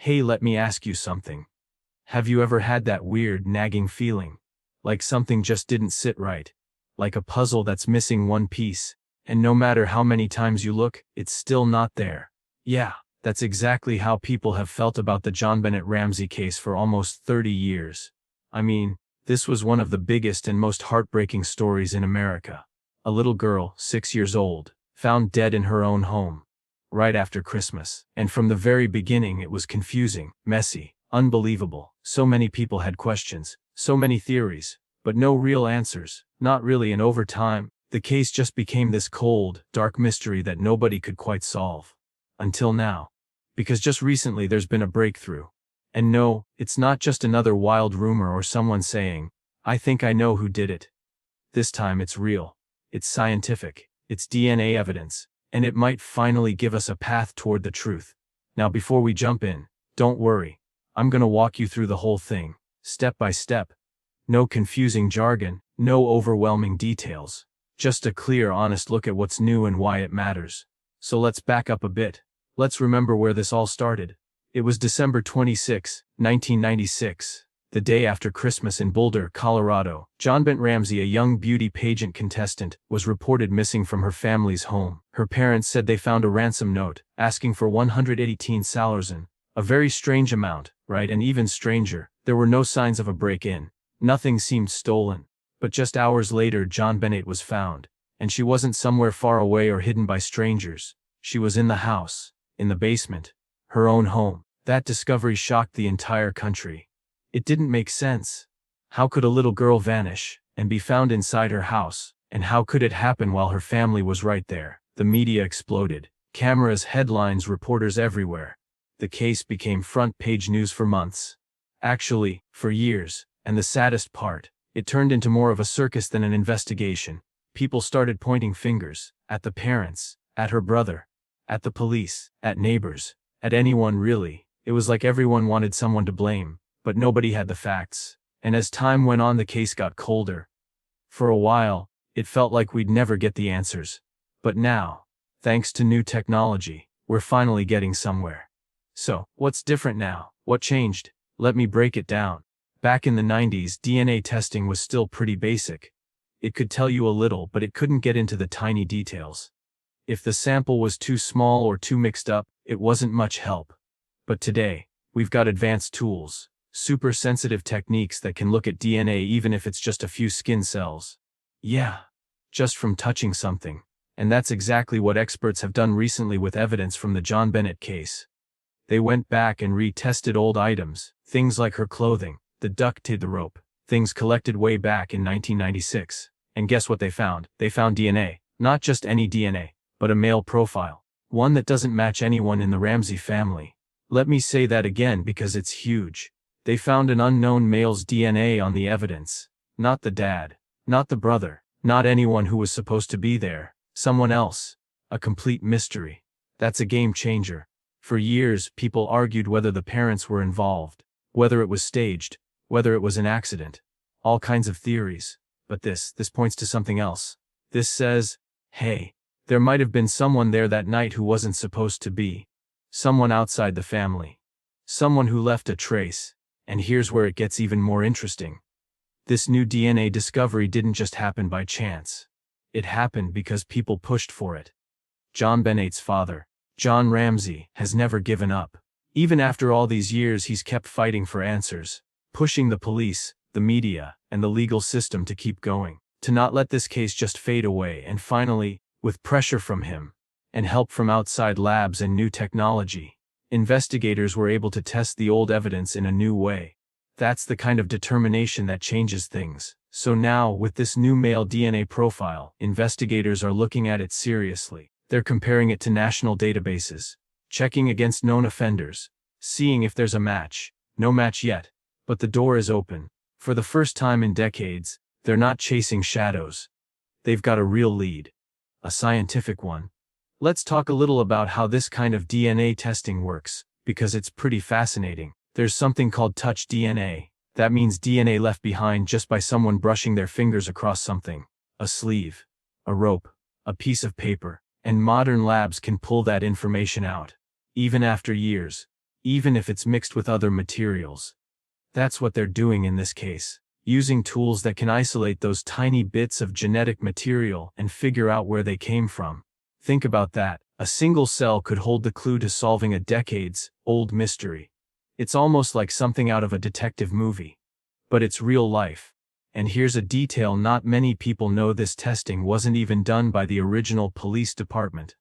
Hey, let me ask you something. Have you ever had that weird, nagging feeling? Like something just didn't sit right? Like a puzzle that's missing one piece, and no matter how many times you look, it's still not there. Yeah, that's exactly how people have felt about the JonBenét Ramsey case for almost 30 years. I mean, this was one of the biggest and most heartbreaking stories in America. A little girl, 6 years old, found dead in her own home, right after Christmas. And from the very beginning it was confusing, messy, unbelievable. So many people had questions, so many theories, but no real answers, not really. And over time, the case just became this cold, dark mystery that nobody could quite solve. Until now. Because just recently there's been a breakthrough. And no, it's not just another wild rumor or someone saying, "I think I know who did it." This time it's real. It's scientific. It's DNA evidence. And it might finally give us a path toward the truth. Now before we jump in, don't worry. I'm gonna walk you through the whole thing, step by step. No confusing jargon, no overwhelming details. Just a clear, honest look at what's new and why it matters. So let's back up a bit. Let's remember where this all started. It was December 26, 1996, the day after Christmas in Boulder, Colorado. JonBenét Ramsey, a young beauty pageant contestant, was reported missing from her family's home. Her parents said they found a ransom note, asking for $118,000, a very strange amount, right? And even stranger, there were no signs of a break-in. Nothing seemed stolen. But just hours later, JonBenét was found. And she wasn't somewhere far away or hidden by strangers. She was in the house, in the basement, her own home. That discovery shocked the entire country. It didn't make sense. How could a little girl vanish and be found inside her house? And how could it happen while her family was right there? The media exploded. Cameras, headlines, reporters everywhere. The case became front-page news for months. Actually, for years. And the saddest part, it turned into more of a circus than an investigation. People started pointing fingers at the parents, at her brother, at the police, at neighbors, at anyone really. It was like everyone wanted someone to blame, but nobody had the facts. And as time went on, the case got colder. For a while, it felt like we'd never get the answers. But now, thanks to new technology, we're finally getting somewhere. So, what's different now? What changed? Let me break it down. Back in the 90s, DNA testing was still pretty basic. It could tell you a little, but it couldn't get into the tiny details. If the sample was too small or too mixed up, it wasn't much help. But today, we've got advanced tools, super sensitive techniques that can look at DNA even if it's just a few skin cells. Yeah, just from touching something. And that's exactly what experts have done recently with evidence from the JonBenét case. They went back and retested old items, things like her clothing, the duct tape, the rope, things collected way back in 1996. And guess what they found? They found DNA. Not just any DNA, but a male profile. One that doesn't match anyone in the Ramsey family. Let me say that again because it's huge. They found an unknown male's DNA on the evidence. Not the dad. Not the brother. Not anyone who was supposed to be there. Someone else. A complete mystery. That's a game changer. For years, people argued whether the parents were involved, whether it was staged, whether it was an accident. All kinds of theories. But this points to something else. This says, hey, there might have been someone there that night who wasn't supposed to be. Someone outside the family. Someone who left a trace. And here's where it gets even more interesting. This new DNA discovery didn't just happen by chance. It happened because people pushed for it. JonBenét's father, John Ramsey, has never given up. Even after all these years, he's kept fighting for answers, pushing the police, the media, and the legal system to keep going, to not let this case just fade away. And finally, with pressure from him, and help from outside labs and new technology, investigators were able to test the old evidence in a new way. That's the kind of determination that changes things. So now, with this new male DNA profile, investigators are looking at it seriously. They're comparing it to national databases, checking against known offenders, seeing if there's a match. No match yet, but the door is open. For the first time in decades, they're not chasing shadows. They've got a real lead. A scientific one. Let's talk a little about how this kind of DNA testing works, because it's pretty fascinating. There's something called touch DNA. That means DNA left behind just by someone brushing their fingers across something. A sleeve, a rope, a piece of paper. And modern labs can pull that information out. Even after years. even if it's mixed with other materials. That's what they're doing in this case, using tools that can isolate those tiny bits of genetic material and figure out where they came from. Think about that. A single cell could hold the clue to solving a decades-old mystery. It's almost like something out of a detective movie. But it's real life. And here's a detail not many people know: this testing wasn't even done by the original police department.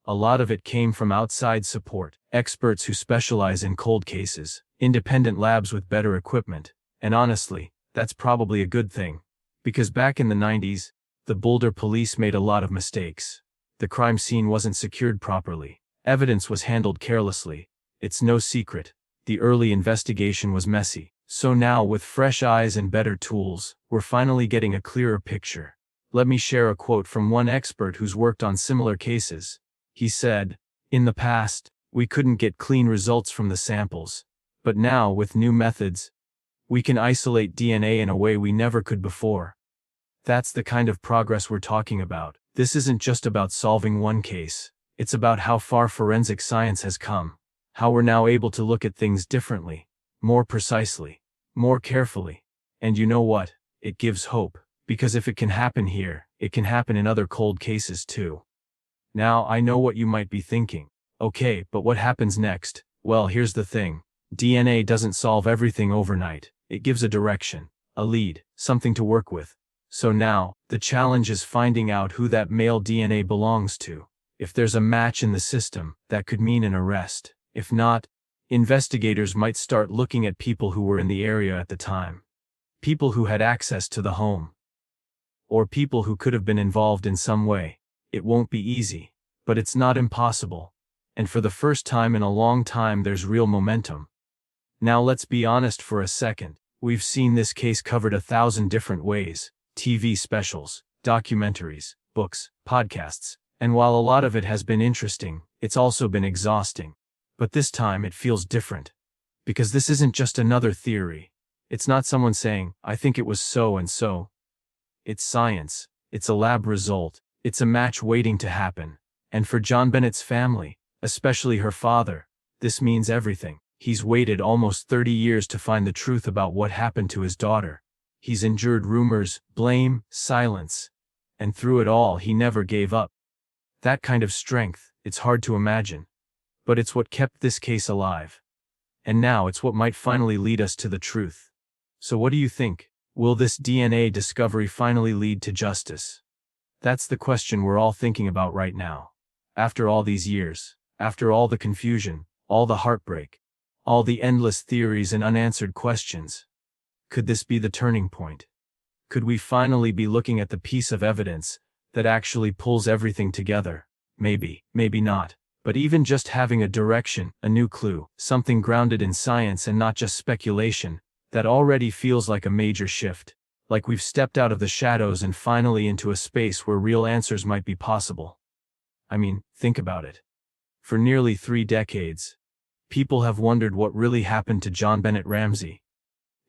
A lot of it came from outside support, experts who specialize in cold cases, independent labs with better equipment, and honestly, that's probably a good thing. Because back in the 90s, the Boulder police made a lot of mistakes. The crime scene wasn't secured properly. Evidence was handled carelessly. It's no secret. The early investigation was messy. So now, with fresh eyes and better tools, we're finally getting a clearer picture. Let me share a quote from one expert who's worked on similar cases. He said, "In the past, we couldn't get clean results from the samples. But now, with new methods, we can isolate DNA in a way we never could before." That's the kind of progress we're talking about. This isn't just about solving one case. It's about how far forensic science has come. How we're now able to look at things differently, more precisely, more carefully. And you know what? It gives hope. Because if it can happen here, it can happen in other cold cases too. Now, I know what you might be thinking. Okay, but what happens next? Well, here's the thing. DNA doesn't solve everything overnight. It gives a direction, a lead, something to work with. So now, the challenge is finding out who that male DNA belongs to. If there's a match in the system, that could mean an arrest. If not, investigators might start looking at people who were in the area at the time. People who had access to the home. Or people who could have been involved in some way. It won't be easy, but it's not impossible. And for the first time in a long time, there's real momentum. Now let's be honest for a second. We've seen this case covered 1,000 different ways. TV specials, documentaries, books, podcasts. And while a lot of it has been interesting, it's also been exhausting. But this time it feels different. Because this isn't just another theory. It's not someone saying, "I think it was so and so." It's science. It's a lab result. It's a match waiting to happen. And for JonBenét's family, especially her father, this means everything. He's waited almost 30 years to find the truth about what happened to his daughter. He's endured rumors, blame, silence. And through it all, he never gave up. That kind of strength, it's hard to imagine. But it's what kept this case alive. And now it's what might finally lead us to the truth. So what do you think? Will this DNA discovery finally lead to justice? That's the question we're all thinking about right now. After all these years, after all the confusion, all the heartbreak, all the endless theories and unanswered questions, could this be the turning point? Could we finally be looking at the piece of evidence that actually pulls everything together? Maybe, maybe not. But even just having a direction, a new clue, something grounded in science and not just speculation, that already feels like a major shift. Like we've stepped out of the shadows and finally into a space where real answers might be possible. I mean, think about it. For nearly 3 decades, people have wondered what really happened to JonBenét Ramsey.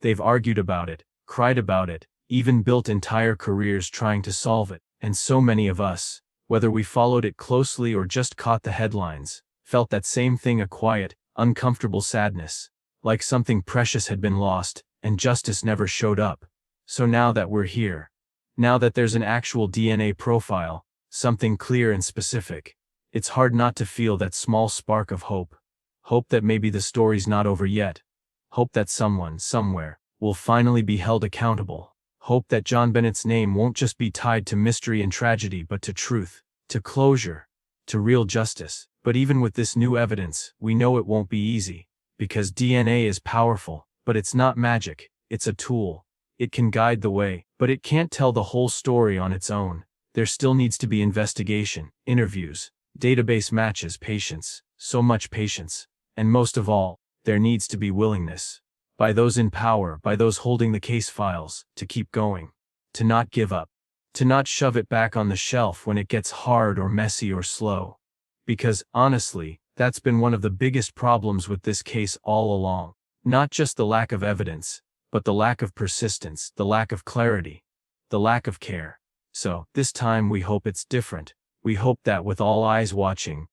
They've argued about it, cried about it, even built entire careers trying to solve it. And so many of us, whether we followed it closely or just caught the headlines, felt that same thing: a quiet, uncomfortable sadness. Like something precious had been lost, and justice never showed up. So now that we're here, now that there's an actual DNA profile, something clear and specific, it's hard not to feel that small spark of hope. Hope that maybe the story's not over yet. Hope that someone, somewhere, will finally be held accountable. Hope that JonBenét's name won't just be tied to mystery and tragedy but to truth, to closure, to real justice. But even with this new evidence, we know it won't be easy. Because DNA is powerful, but it's not magic. It's a tool. It can guide the way, but it can't tell the whole story on its own. There still needs to be investigation, interviews, database matches, patience, so much patience. And most of all, there needs to be willingness. By those in power, by those holding the case files, to keep going. To not give up. To not shove it back on the shelf when it gets hard or messy or slow. Because, honestly, that's been one of the biggest problems with this case all along. Not just the lack of evidence, but the lack of persistence, the lack of clarity, the lack of care. So, this time we hope it's different. We hope that with all eyes watching,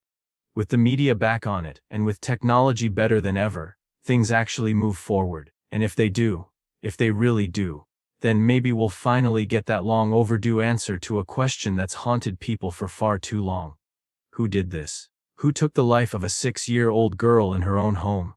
With the media back on it, and with technology better than ever, things actually move forward. And if they do, if they really do, then maybe we'll finally get that long overdue answer to a question that's haunted people for far too long. Who did this? Who took the life of a 6-year-old girl in her own home?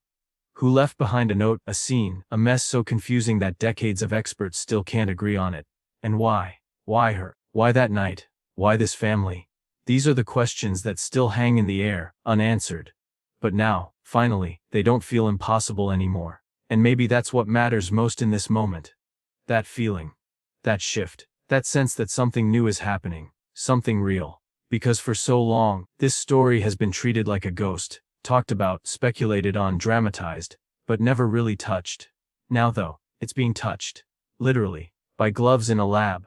Who left behind a note, a scene, a mess so confusing that decades of experts still can't agree on it? And why? Why her? Why that night? Why this family? These are the questions that still hang in the air, unanswered. But now, finally, they don't feel impossible anymore. And maybe that's what matters most in this moment. That feeling. That shift. That sense that something new is happening. Something real. Because for so long, this story has been treated like a ghost, talked about, speculated on, dramatized, but never really touched. Now though, it's being touched. Literally. By gloves in a lab.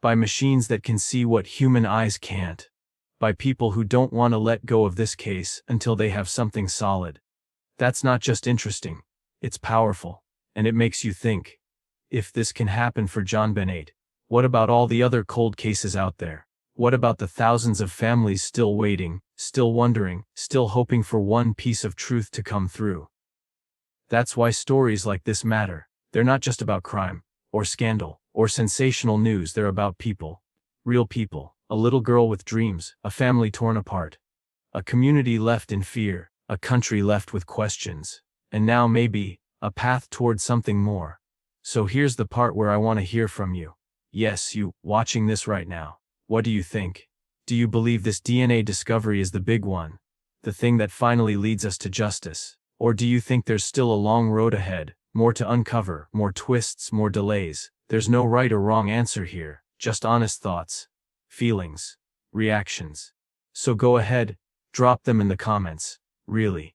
By machines that can see what human eyes can't. By people who don't want to let go of this case until they have something solid. That's not just interesting. It's powerful. And it makes you think. If this can happen for JonBenét, what about all the other cold cases out there? What about the thousands of families still waiting, still wondering, still hoping for one piece of truth to come through? That's why stories like this matter. They're not just about crime, or scandal, or sensational news. They're about people. Real people. A little girl with dreams, a family torn apart. A community left in fear, a country left with questions. And now maybe, a path toward something more. So here's the part where I want to hear from you. Yes, you, watching this right now. What do you think? Do you believe this DNA discovery is the big one? The thing that finally leads us to justice? Or do you think there's still a long road ahead, more to uncover, more twists, more delays? There's no right or wrong answer here, just honest thoughts, feelings, reactions. So go ahead, drop them in the comments, really.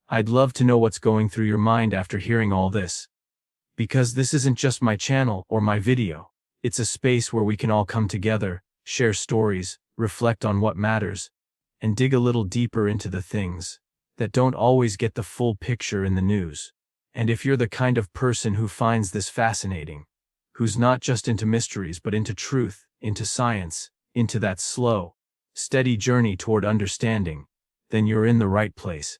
I'd love to know what's going through your mind after hearing all this. Because this isn't just my channel or my video. It's a space where we can all come together, share stories, reflect on what matters, and dig a little deeper into the things that don't always get the full picture in the news. And if you're the kind of person who finds this fascinating, who's not just into mysteries but into truth, into science, into that slow, steady journey toward understanding, then you're in the right place.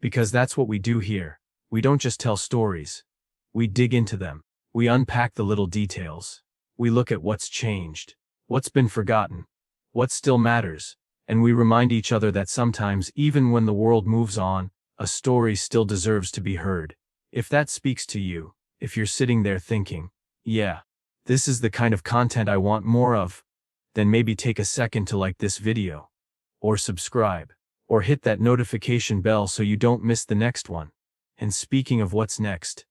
Because that's what we do here. We don't just tell stories. We dig into them. We unpack the little details. We look at what's changed, what's been forgotten, what still matters, and we remind each other that sometimes, even when the world moves on, a story still deserves to be heard. If that speaks to you, if you're sitting there thinking, yeah, this is the kind of content I want more of, then maybe take a second to like this video, or subscribe, or hit that notification bell so you don't miss the next one. And speaking of what's next,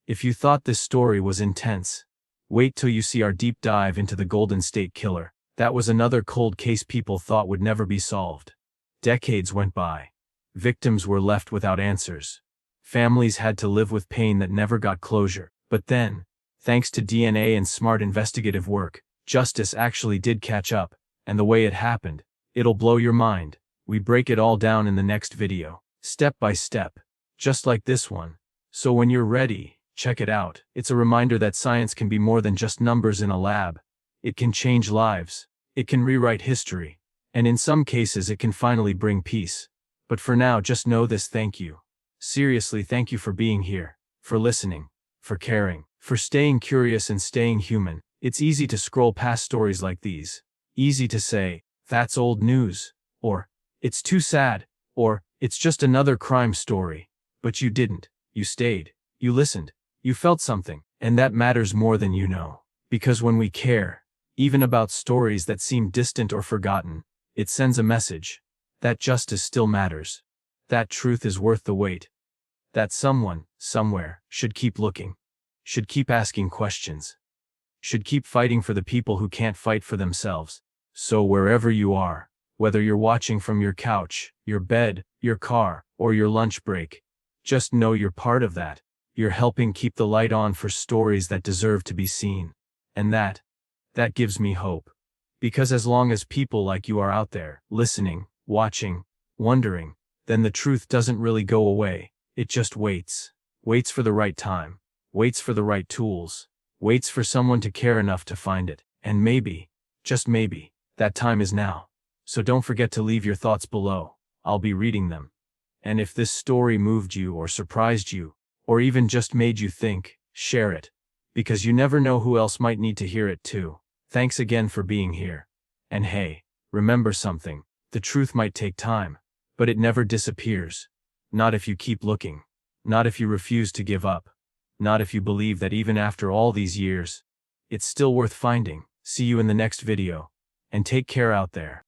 if you thought this story was intense, wait till you see our deep dive into the Golden State Killer. That was another cold case people thought would never be solved. Decades went by. Victims were left without answers. Families had to live with pain that never got closure. But then, thanks to DNA and smart investigative work, justice actually did catch up, and the way it happened, it'll blow your mind. We break it all down in the next video, step by step, just like this one. So when you're ready, check it out. It's a reminder that science can be more than just numbers in a lab. It can change lives. It can rewrite history. And in some cases it can finally bring peace. But for now, just know this: thank you. Seriously, thank you for being here, for listening, for caring, for staying curious and staying human. It's easy to scroll past stories like these. Easy to say, that's old news, or it's too sad, or it's just another crime story. But you didn't. You stayed. You listened. You felt something. And that matters more than you know. Because when we care, even about stories that seem distant or forgotten, it sends a message that justice still matters. That truth is worth the wait. That someone, somewhere, should keep looking. Should keep asking questions. Should keep fighting for the people who can't fight for themselves. So wherever you are, whether you're watching from your couch, your bed, your car, or your lunch break, just know you're part of that. You're helping keep the light on for stories that deserve to be seen. And that gives me hope. Because as long as people like you are out there, listening, watching, wondering, then the truth doesn't really go away. It just waits. Waits for the right time. Waits for the right tools. Waits for someone to care enough to find it. And maybe, just maybe, that time is now. So don't forget to leave your thoughts below. I'll be reading them. And if this story moved you or surprised you, or even just made you think, share it. Because you never know who else might need to hear it too. Thanks again for being here. And hey, remember something, the truth might take time, but it never disappears. Not if you keep looking. Not if you refuse to give up. Not if you believe that even after all these years, it's still worth finding. See you in the next video. And take care out there.